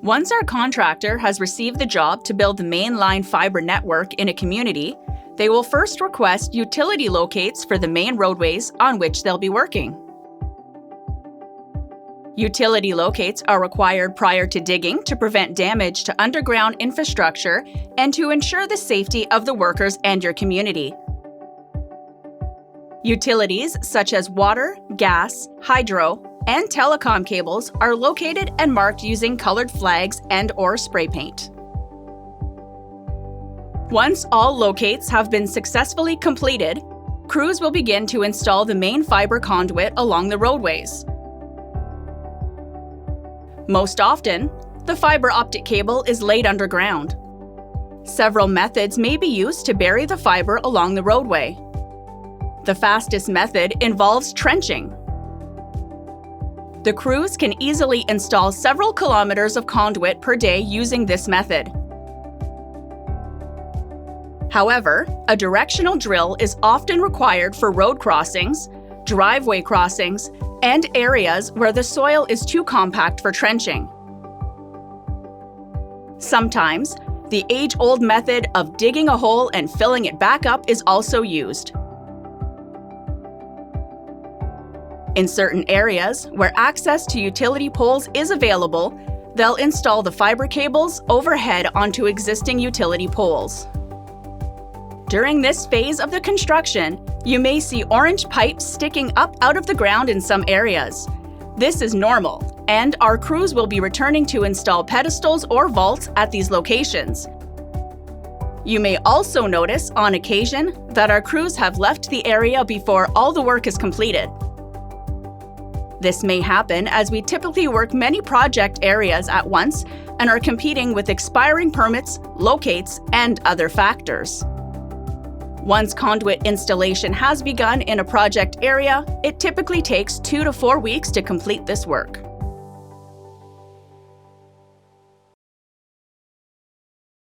Once our contractor has received the job to build the mainline fibre network in a community, they will first request utility locates for the main roadways on which they'll be working. Utility locates are required prior to digging to prevent damage to underground infrastructure and to ensure the safety of the workers and your community. Utilities such as water, gas, hydro, and telecom cables are located and marked using colored flags and/or spray paint. Once all locates have been successfully completed, crews will begin to install the main fibre conduit along the roadways. Most often, the fibre optic cable is laid underground. Several methods may be used to bury the fibre along the roadway. The fastest method involves trenching. The crews can easily install several kilometers of conduit per day using this method. However, a directional drill is often required for road crossings, driveway crossings, and areas where the soil is too compact for trenching. Sometimes, the age-old method of digging a hole and filling it back up is also used. In certain areas where access to utility poles is available, they'll install the fibre cables overhead onto existing utility poles. During this phase of the construction, you may see orange pipes sticking up out of the ground in some areas. This is normal, and our crews will be returning to install pedestals or vaults at these locations. You may also notice, on occasion, that our crews have left the area before all the work is completed. This may happen as we typically work many project areas at once and are competing with expiring permits, locates, and other factors. Once conduit installation has begun in a project area, it typically takes 2 to 4 weeks to complete this work.